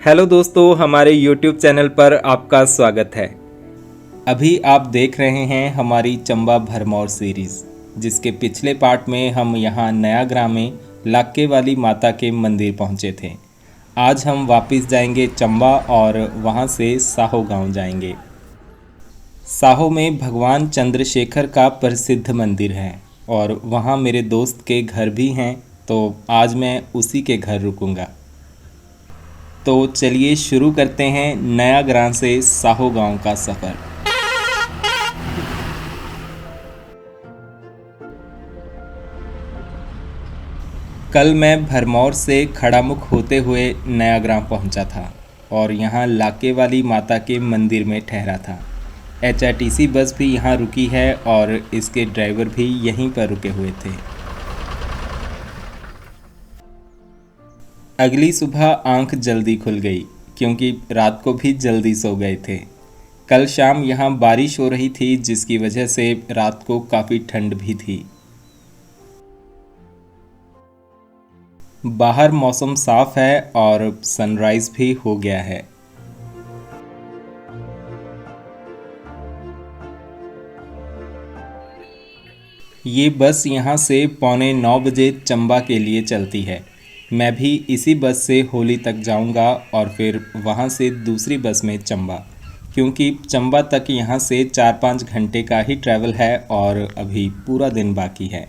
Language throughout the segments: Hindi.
हेलो दोस्तों, हमारे YouTube चैनल पर आपका स्वागत है। अभी आप देख रहे हैं हमारी चंबा भरमौर सीरीज़, जिसके पिछले पार्ट में हम यहाँ नया ग्राम में लाक्के वाली माता के मंदिर पहुँचे थे। आज हम वापस जाएंगे चंबा और वहाँ से साहो गांव जाएंगे। साहो में भगवान चंद्रशेखर का प्रसिद्ध मंदिर है और वहाँ मेरे दोस्त के घर भी हैं, तो आज मैं उसी के घर रुकूंगा। तो चलिए शुरू करते हैं नया ग्राम से साहो गांव का सफ़र। कल मैं भरमौर से खड़ामुख होते हुए नया ग्राम पहुंचा था और यहां लाके वाली माता के मंदिर में ठहरा था। एचआरटीसी बस भी यहां रुकी है और इसके ड्राइवर भी यहीं पर रुके हुए थे। अगली सुबह आंख जल्दी खुल गई क्योंकि रात को भी जल्दी सो गए थे। कल शाम यहाँ बारिश हो रही थी, जिसकी वजह से रात को काफ़ी ठंड भी थी। बाहर मौसम साफ है और सनराइज भी हो गया है। ये बस यहाँ से 8:45 बजे चंबा के लिए चलती है। मैं भी इसी बस से होली तक जाऊंगा और फिर वहाँ से दूसरी बस में चंबा, क्योंकि चंबा तक यहाँ से 4-5 घंटे का ही ट्रैवल है और अभी पूरा दिन बाकी है।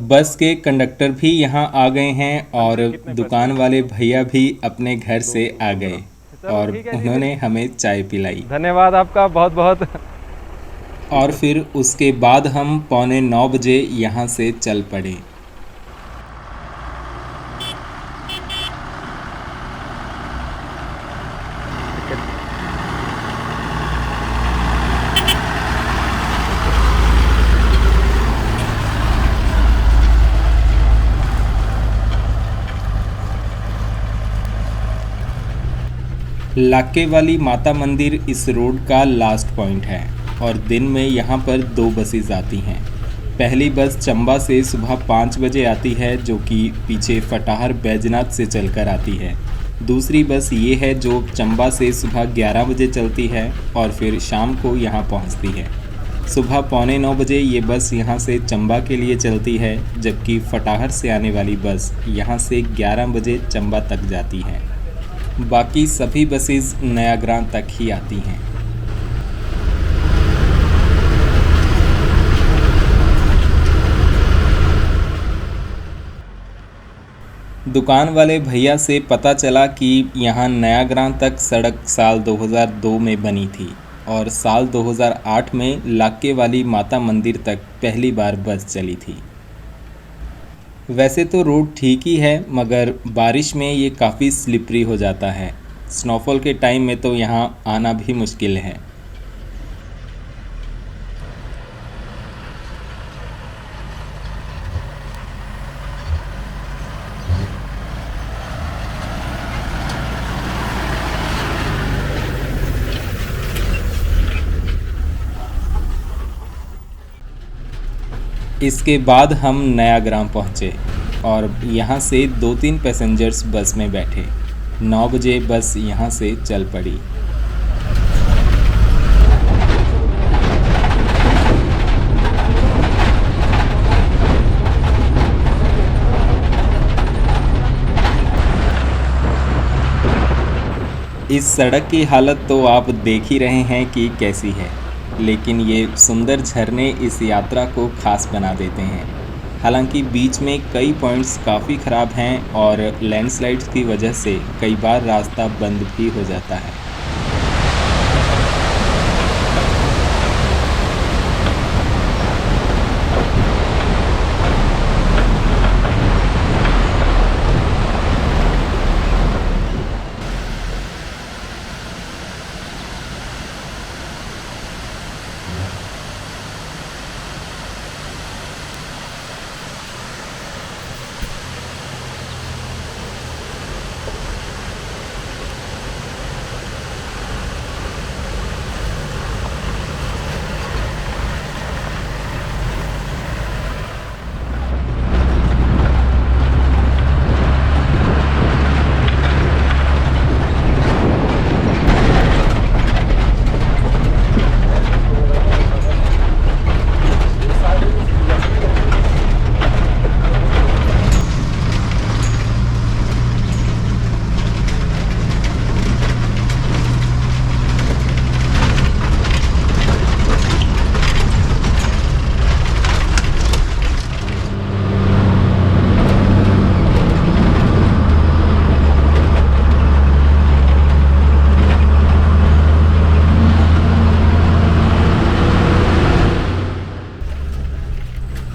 बस के कंडक्टर भी यहाँ आ गए हैं और दुकान वाले भैया भी अपने घर से आ गए और उन्होंने हमें चाय पिलाई। धन्यवाद आपका बहुत बहुत। और फिर उसके बाद हम 8:45 बजे यहाँ से चल पड़े। लाके वाली माता मंदिर इस रोड का लास्ट पॉइंट है और दिन में यहाँ पर 2 बसेस आती हैं। पहली बस चंबा से सुबह 5 बजे आती है, जो कि पीछे फटाहर बैजनाथ से चलकर आती है। दूसरी बस ये है जो चंबा से सुबह 11 बजे चलती है और फिर शाम को यहाँ पहुँचती है। सुबह 8:45 बजे ये बस यहाँ से चंबा के लिए चलती है, जबकि फटाहर से आने वाली बस यहाँ से 11 बजे चंबा तक जाती है। बाकी सभी बसेस नया ग्राम तक ही आती हैं। दुकान वाले भैया से पता चला कि यहाँ नया ग्राम तक सड़क साल 2002 में बनी थी और साल 2008 में लाके वाली माता मंदिर तक पहली बार बस चली थी। वैसे तो रोड ठीक ही है, मगर बारिश में ये काफ़ी स्लिपरी हो जाता है। स्नोफॉल के टाइम में तो यहाँ आना भी मुश्किल है। इसके बाद हम नया ग्राम पहुँचे और यहाँ से 2-3 पैसेंजर्स बस में बैठे। 9 बजे बस यहाँ से चल पड़ी। इस सड़क की हालत तो आप देख ही रहे हैं कि कैसी है, लेकिन ये सुंदर झरने इस यात्रा को खास बना देते हैं। हालांकि बीच में कई पॉइंट्स काफ़ी ख़राब हैं और लैंडस्लाइड्स की वजह से कई बार रास्ता बंद भी हो जाता है।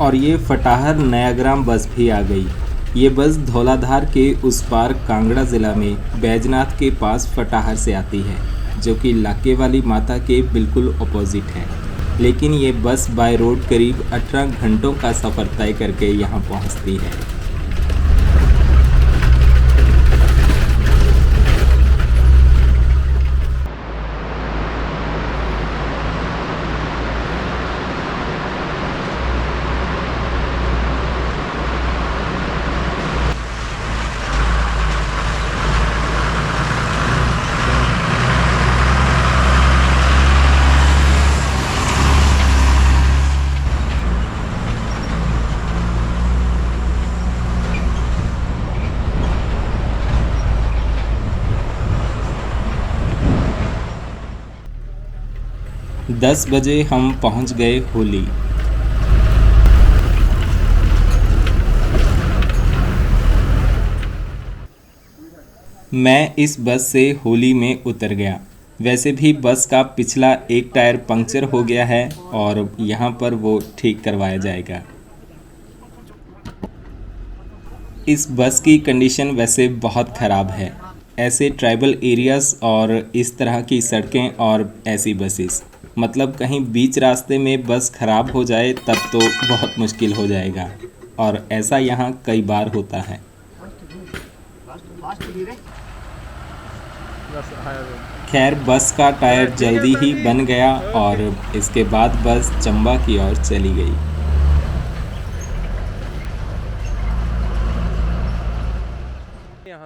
और ये फटाहर नयाग्राम बस भी आ गई। ये बस धौलाधार के उस पार कांगड़ा ज़िला में बैजनाथ के पास फटाहर से आती है, जो कि लाके वाली माता के बिल्कुल अपोजिट है। लेकिन ये बस बाय रोड करीब 18 घंटों का सफ़र तय करके यहाँ पहुँचती है। 10 बजे हम पहुंच गए होली। मैं इस बस से होली में उतर गया। वैसे भी बस का पिछला एक टायर पंक्चर हो गया है और यहाँ पर वो ठीक करवाया जाएगा। इस बस की कंडीशन वैसे बहुत ख़राब है। ऐसे ट्राइबल एरियाज़ और इस तरह की सड़कें और ऐसी बसेस, मतलब कहीं बीच रास्ते में बस ख़राब हो जाए तब तो बहुत मुश्किल हो जाएगा, और ऐसा यहाँ कई बार होता है। खैर बस का टायर जल्दी ही बन गया और इसके बाद बस चंबा की ओर चली गई।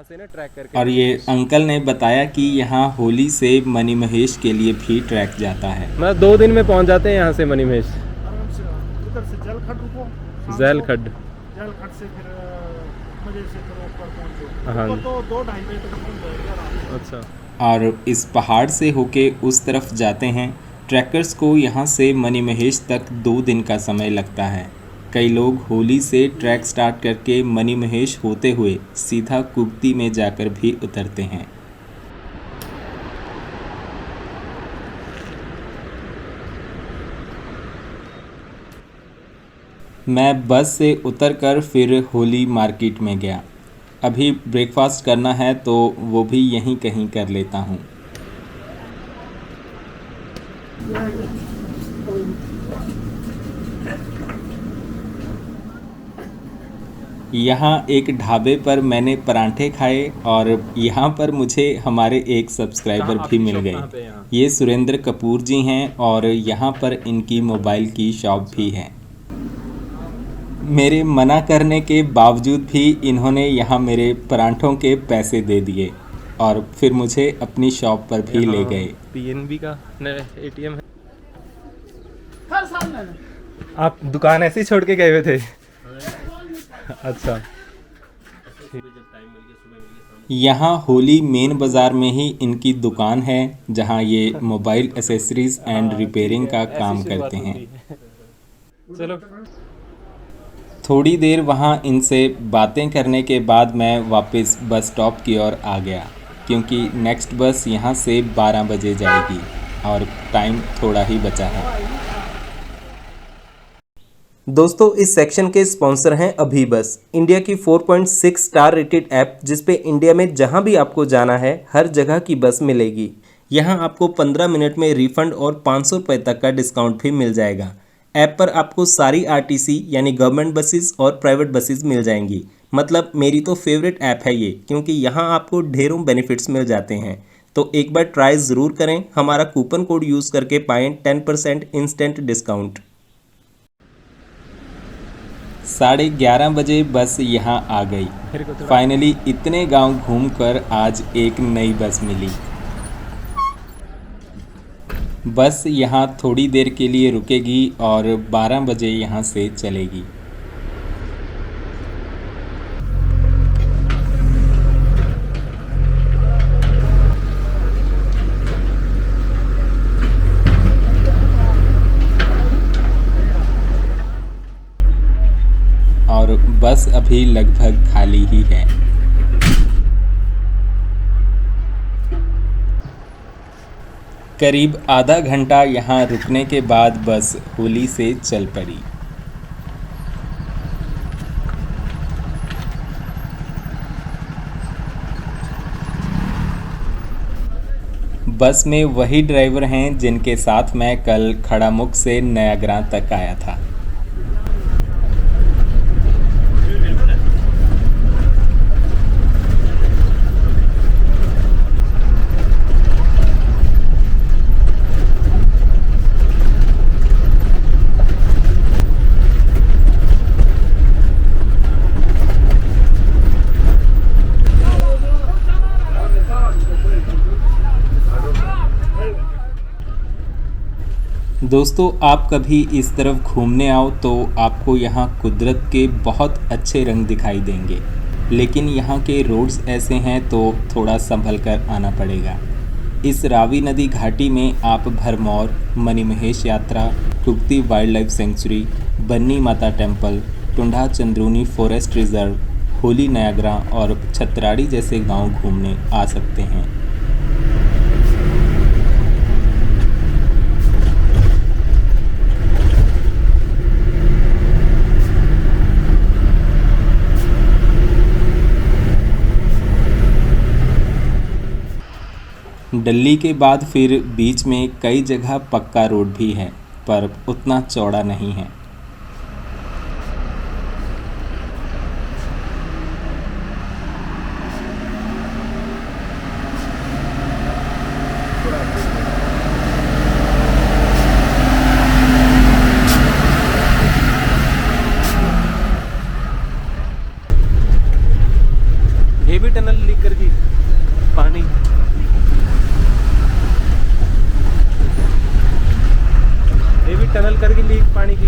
से ना ट्रैक करके, और ये अंकल ने बताया कि यहाँ होली से मनी महेश के लिए भी ट्रैक जाता है। मतलब 2 दिन में पहुँच जाते हैं यहाँ से मनी महेश। उधर से जलखड रुको, जलखड से फिर मजे से फिर ऊपर पहुंचो। हाँ। तो 2-2.5 बजे तक पहुंच जाएगा। अच्छा। और इस पहाड़ से होके उस तरफ जाते हैं। ट्रैकर्स को यहाँ से मनी महेश तक 2 दिन का समय लगता है। कई लोग होली से ट्रैक स्टार्ट करके मनी महेश होते हुए सीधा कुप्ती में जाकर भी उतरते हैं। मैं बस से उतरकर फिर होली मार्केट में गया। अभी ब्रेकफास्ट करना है तो वो भी यहीं कहीं कर लेता हूँ। यहाँ एक ढाबे पर मैंने परांठे खाए और यहाँ पर मुझे हमारे एक सब्सक्राइबर भी मिल गए। ये सुरेंद्र कपूर जी हैं और यहाँ पर इनकी मोबाइल की शॉप भी है। मेरे मना करने के बावजूद भी इन्होंने यहाँ मेरे परांठों के पैसे दे दिए और फिर मुझे अपनी शॉप पर भी ले गए। पीएनबी का एटीएम है। हर साल में आप दुकान ऐसे ही छोड़ के गए हुए थे? अच्छा। यहाँ होली मेन बाज़ार में ही इनकी दुकान है, जहाँ ये मोबाइल एसेसरीज एंड रिपेयरिंग का काम करते हैं। चलो थोड़ी देर वहाँ इनसे बातें करने के बाद मैं वापस बस स्टॉप की ओर आ गया, क्योंकि नेक्स्ट बस यहाँ से 12 बजे जाएगी और टाइम थोड़ा ही बचा है। दोस्तों इस सेक्शन के स्पॉन्सर हैं अभी बस, इंडिया की 4.6 स्टार रेटेड ऐप, जिस पे इंडिया में जहां भी आपको जाना है हर जगह की बस मिलेगी। यहां आपको 15 मिनट में रिफंड और 500 रुपये तक का डिस्काउंट भी मिल जाएगा। ऐप पर आपको सारी आरटीसी यानी गवर्नमेंट बसेस और प्राइवेट बसेस मिल जाएंगी। मतलब मेरी तो फेवरेट ऐप है ये, क्योंकि यहाँ आपको ढेरों बेनिफिट्स मिल जाते हैं। तो एक बार ट्राई ज़रूर करें, हमारा कूपन कोड यूज़ करके पाएँ 10% इंस्टेंट डिस्काउंट। 11:30 बजे बस यहाँ आ गई। फाइनली इतने गांव घूमकर आज एक नई बस मिली। बस यहाँ थोड़ी देर के लिए रुकेगी और 12 बजे यहाँ से चलेगी। और बस अभी लगभग खाली ही है। करीब आधा घंटा यहाँ रुकने के बाद बस होली से चल पड़ी। बस में वही ड्राइवर हैं जिनके साथ मैं कल खड़ामुख से नयाग्रां तक आया था। दोस्तों, आप कभी इस तरफ घूमने आओ तो आपको यहाँ कुदरत के बहुत अच्छे रंग दिखाई देंगे, लेकिन यहाँ के रोड्स ऐसे हैं तो थोड़ा संभल कर आना पड़ेगा। इस रावी नदी घाटी में आप भरमौर, मणिमहेश यात्रा, कुक्ति वाइल्ड लाइफ सेंचुरी, बन्नी माता टेम्पल, टुंडा चंद्रूनी फॉरेस्ट रिजर्व, होली नयाग्रां और छतराड़ी जैसे गांव घूमने आ सकते हैं। डल्ली के बाद फिर बीच में कई जगह पक्का रोड भी है, पर उतना चौड़ा नहीं है। ये भी टनल लीक कर दी पानी। ये भी टनल करके लीक पानी की,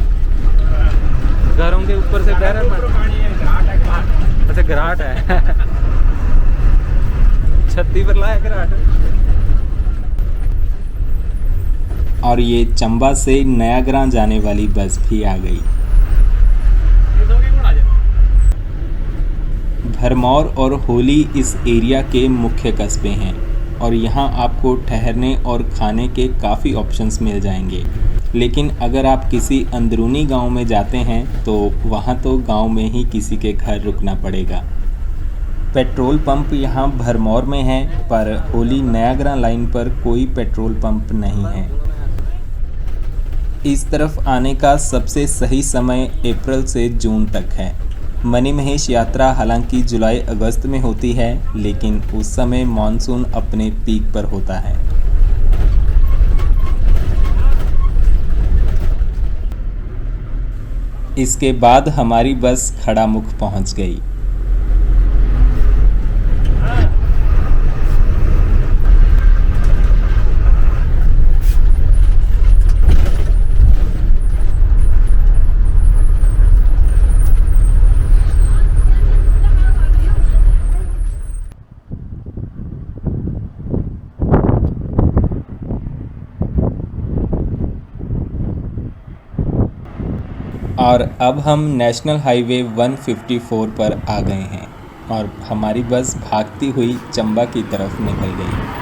घरों के ऊपर से बह रहा है। अच्छा घराट है छत्ती पर लाया घराट। और ये चंबा से नयाग्रां जाने वाली बस भी आ गई। भरमौर और होली इस एरिया के मुख्य कस्बे हैं और यहाँ आपको ठहरने और खाने के काफ़ी ऑप्शंस मिल जाएंगे। लेकिन अगर आप किसी अंदरूनी गांव में जाते हैं तो वहाँ तो गांव में ही किसी के घर रुकना पड़ेगा। पेट्रोल पंप यहाँ भरमौर में है, पर होली नयाग्रां लाइन पर कोई पेट्रोल पंप नहीं है। इस तरफ आने का सबसे सही समय अप्रैल से जून तक है। मणिमहेश यात्रा हालांकि जुलाई अगस्त में होती है, लेकिन उस समय मानसून अपने पीक पर होता है। इसके बाद हमारी बस खड़ामुख पहुंच गई। और अब हम नेशनल हाईवे 154 पर आ गए हैं और हमारी बस भागती हुई चंबा की तरफ निकल गई।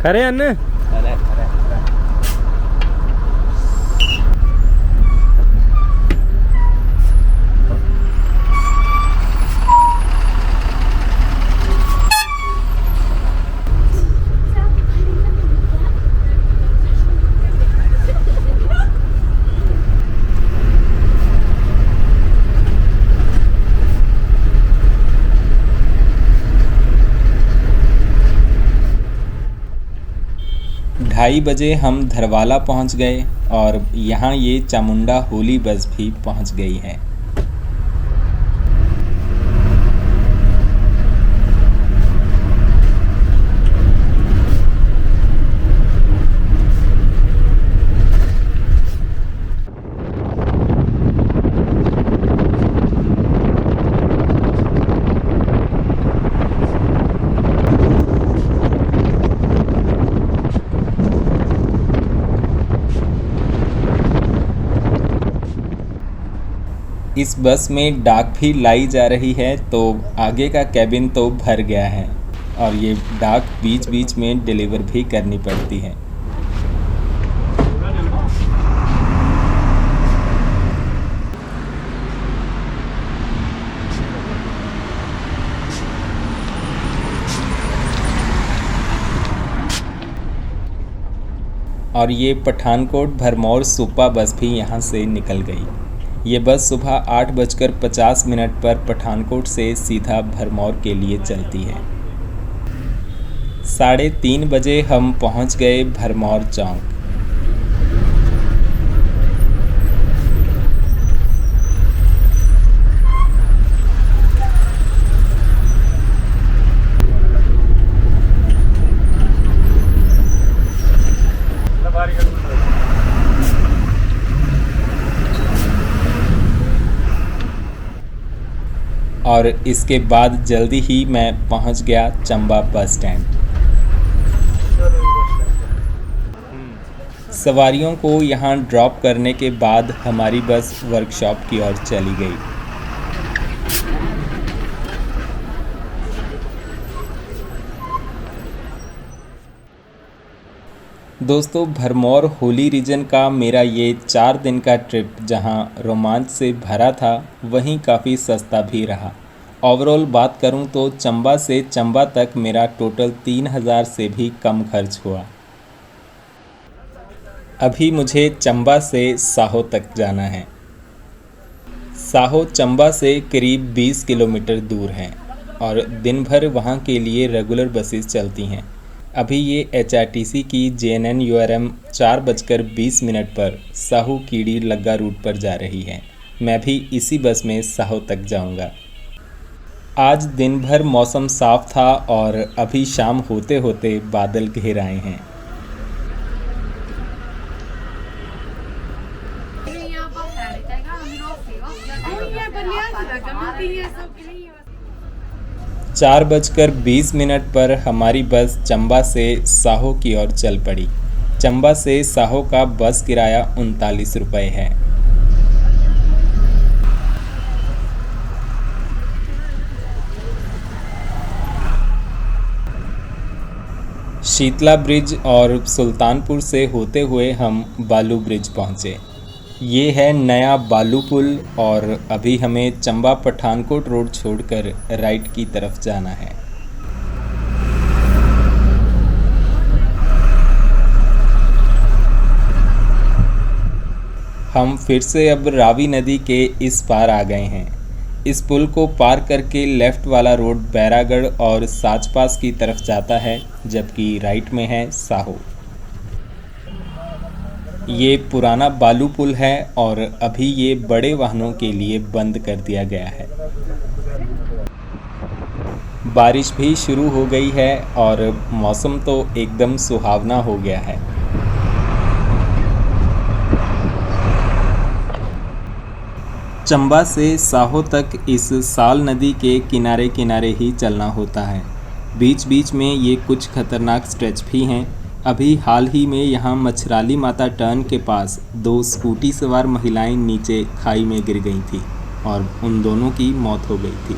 खरे अन्न ढाई बजे हम धरवाला पहुंच गए और यहाँ ये चामुंडा होली बस भी पहुंच गई है। इस बस में डाक भी लाई जा रही है, तो आगे का कैबिन तो भर गया है और ये डाक बीच बीच में डिलीवर भी करनी पड़ती है। और ये पठानकोट भरमौर सुपा बस भी यहाँ से निकल गई। ये बस सुबह 8:50 पर पठानकोट से सीधा भरमौर के लिए चलती है। 3:30 बजे हम पहुँच गए भरमौर चौक। और इसके बाद जल्दी ही मैं पहुंच गया चंबा बस स्टैंड। सवारियों को यहां ड्रॉप करने के बाद हमारी बस वर्कशॉप की ओर चली गई। दोस्तों, भरमौर होली रीजन का मेरा ये 4 दिन का ट्रिप जहां रोमांच से भरा था, वहीं काफ़ी सस्ता भी रहा। ओवरऑल बात करूं तो चंबा से चंबा तक मेरा टोटल 3000 से भी कम खर्च हुआ। अभी मुझे चंबा से साहो तक जाना है। साहो चंबा से करीब 20 किलोमीटर दूर है और दिन भर वहां के लिए रेगुलर बसेस चलती हैं। अभी ये HRTC की JNN-URM 4:20 पर साहो कीड़ी लग्गा रूट पर जा रही है। मैं भी इसी बस में साहो तक जाऊंगा। आज दिन भर मौसम साफ था और अभी शाम होते होते बादल घेर आए हैं। चार 4:20 पर हमारी बस चंबा से साहो की ओर चल पड़ी। चंबा से साहो का बस किराया 39 रुपये है। शीतला ब्रिज और सुल्तानपुर से होते हुए हम बालू ब्रिज पहुँचे। ये है नया बालू पुल और अभी हमें चंबा पठानकोट रोड छोड़कर राइट की तरफ जाना है। हम फिर से अब रावी नदी के इस पार आ गए हैं। इस पुल को पार करके लेफ़्ट वाला रोड बैरागढ़ और साचपास की तरफ जाता है, जबकि राइट में है साहो। ये पुराना बालू पुल है और अभी ये बड़े वाहनों के लिए बंद कर दिया गया है। बारिश भी शुरू हो गई है और मौसम तो एकदम सुहावना हो गया है। चंबा से साहो तक इस साल नदी के किनारे किनारे ही चलना होता है। बीच बीच में ये कुछ खतरनाक स्ट्रेच भी हैं। अभी हाल ही में यहाँ मछराली माता टर्न के पास 2 स्कूटी सवार महिलाएं नीचे खाई में गिर गई थी और उन दोनों की मौत हो गई थी।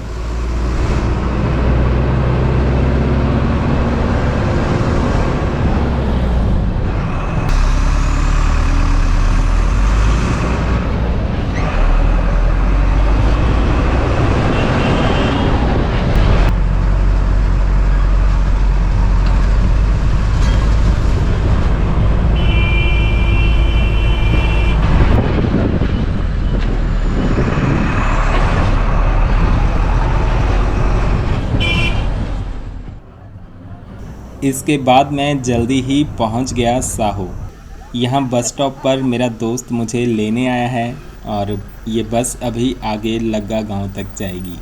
इसके बाद मैं जल्दी ही पहुंच गया साहो। यहाँ बस स्टॉप पर मेरा दोस्त मुझे लेने आया है और ये बस अभी आगे लग्गा गांव तक जाएगी।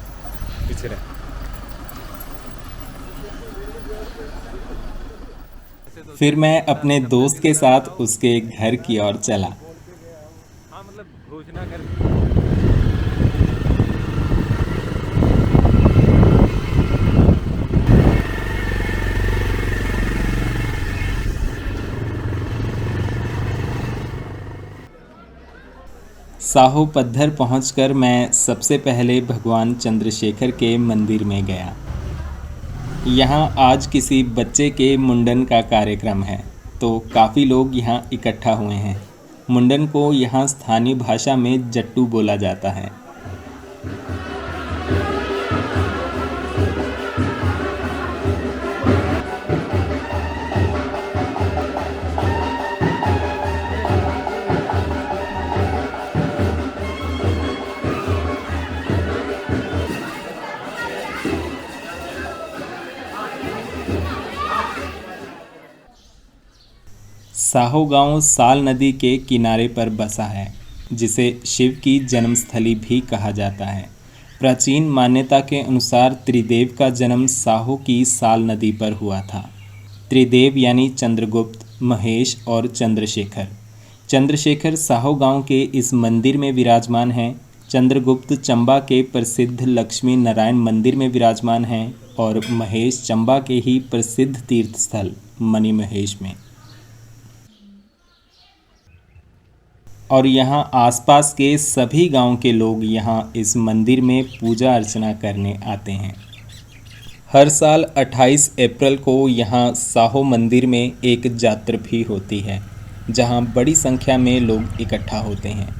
फिर मैं अपने दोस्त के साथ उसके घर की ओर चला। हाँ, मतलब घोषणा कर साहो पद्धर पहुंचकर मैं सबसे पहले भगवान चंद्रशेखर के मंदिर में गया। यहाँ आज किसी बच्चे के मुंडन का कार्यक्रम है, तो काफ़ी लोग यहाँ इकट्ठा हुए हैं। मुंडन को यहाँ स्थानीय भाषा में जट्टू बोला जाता है। साहो गांव साल नदी के किनारे पर बसा है, जिसे शिव की जन्मस्थली भी कहा जाता है। प्राचीन मान्यता के अनुसार त्रिदेव का जन्म साहो की साल नदी पर हुआ था। त्रिदेव यानी चंद्रगुप्त, महेश और चंद्रशेखर। चंद्रशेखर साहो गांव के इस मंदिर में विराजमान हैं। चंद्रगुप्त चंबा के प्रसिद्ध लक्ष्मी नारायण मंदिर में विराजमान हैं और महेश चंबा के ही प्रसिद्ध तीर्थ स्थल मणि महेश में। और यहाँ आसपास के सभी गांव के लोग यहाँ इस मंदिर में पूजा अर्चना करने आते हैं। हर साल 28 अप्रैल को यहाँ साहो मंदिर में एक जात्रा भी होती है, जहाँ बड़ी संख्या में लोग इकट्ठा होते हैं।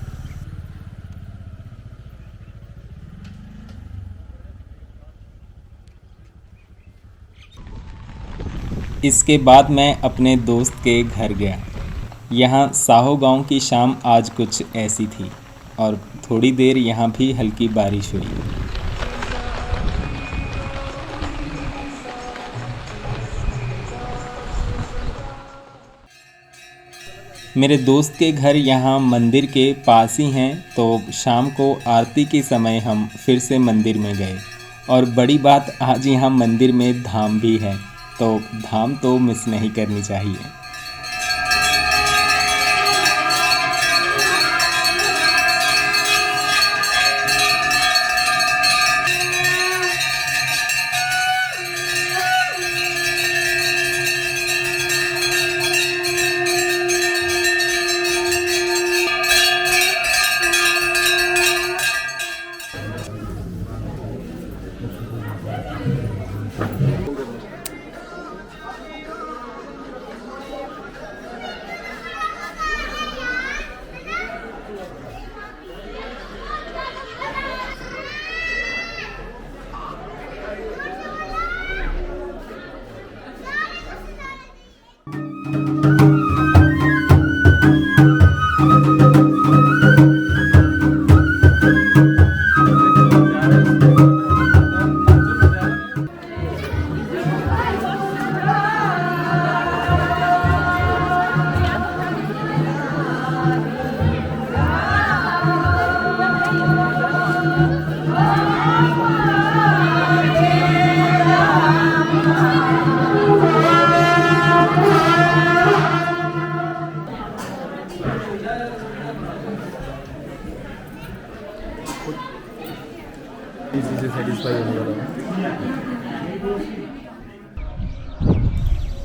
इसके बाद मैं अपने दोस्त के घर गया। यहाँ साहो गांव की शाम आज कुछ ऐसी थी और थोड़ी देर यहाँ भी हल्की बारिश हुई। मेरे दोस्त के घर यहाँ मंदिर के पास ही हैं, तो शाम को आरती के समय हम फिर से मंदिर में गए। और बड़ी बात, आज यहाँ मंदिर में धाम भी है, तो धाम तो मिस नहीं करनी चाहिए।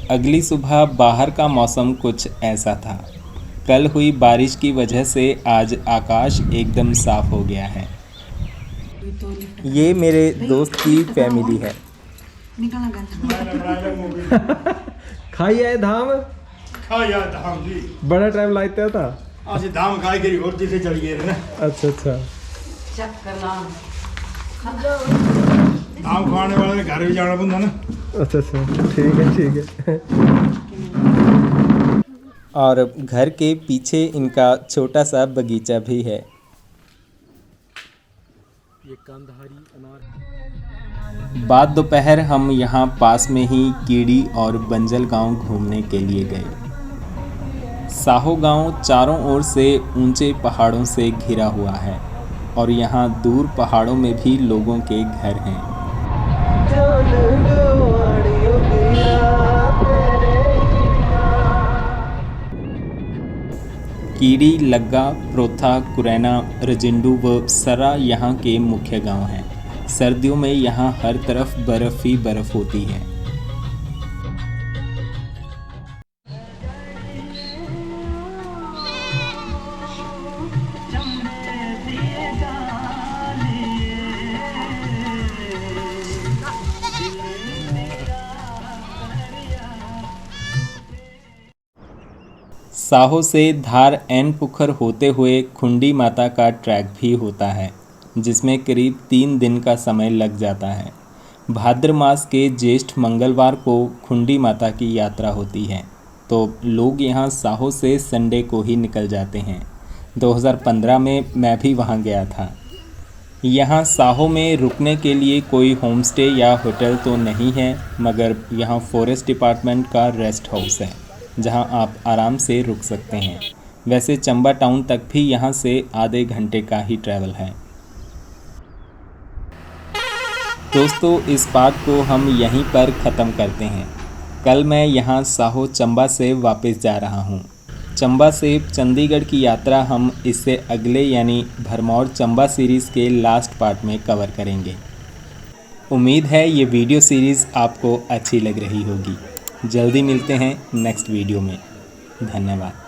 अगली सुबह बाहर का मौसम कुछ ऐसा था। कल हुई बारिश की वजह से आज आकाश एकदम साफ हो गया है। ये मेरे दोस्त की फैमिली है। खाई आए धाम खाया धाम जी बड़ा टाइम लगता था। ਅਸੀਂ धाम खाई के और जिसे चली गए ना। अच्छा अच्छा, धाम खाने वाले ने घर भी जाना पड़ता ना। अच्छा अच्छा, ठीक है ठीक है। और घर के पीछे इनका छोटा सा बगीचा भी है। ये कांधारी अनार। बाद दोपहर हम यहाँ पास में ही कीड़ी और बंजल गांव घूमने के लिए गए। साहो गांव चारों ओर से ऊंचे पहाड़ों से घिरा हुआ है और यहाँ दूर पहाड़ों में भी लोगों के घर हैं। कीड़ी, लग्गा, प्रोथा, कुरैना, रजिंडू व सरा यहाँ के मुख्य गांव हैं। सर्दियों में यहाँ हर तरफ बर्फ़ ही बर्फ़ होती है। साहो से धार एन पुखर होते हुए खुंडी माता का ट्रैक भी होता है, जिसमें करीब 3 दिन का समय लग जाता है। भाद्र मास के ज्येष्ठ मंगलवार को खुंडी माता की यात्रा होती है, तो लोग यहाँ साहो से संडे को ही निकल जाते हैं। 2015 में मैं भी वहाँ गया था। यहाँ साहो में रुकने के लिए कोई होम स्टे या होटल तो नहीं है, मगर यहाँ फॉरेस्ट डिपार्टमेंट का रेस्ट हाउस है, जहाँ आप आराम से रुक सकते हैं। वैसे चंबा टाउन तक भी यहाँ से आधे घंटे का ही ट्रैवल है। दोस्तों, इस पार्ट को हम यहीं पर ख़त्म करते हैं। कल मैं यहाँ साहो चंबा से वापस जा रहा हूँ। चंबा से चंडीगढ़ की यात्रा हम इससे अगले यानी भरमौर चंबा सीरीज़ के लास्ट पार्ट में कवर करेंगे। उम्मीद है ये वीडियो सीरीज़ आपको अच्छी लग रही होगी। जल्दी मिलते हैं नेक्स्ट वीडियो में। धन्यवाद।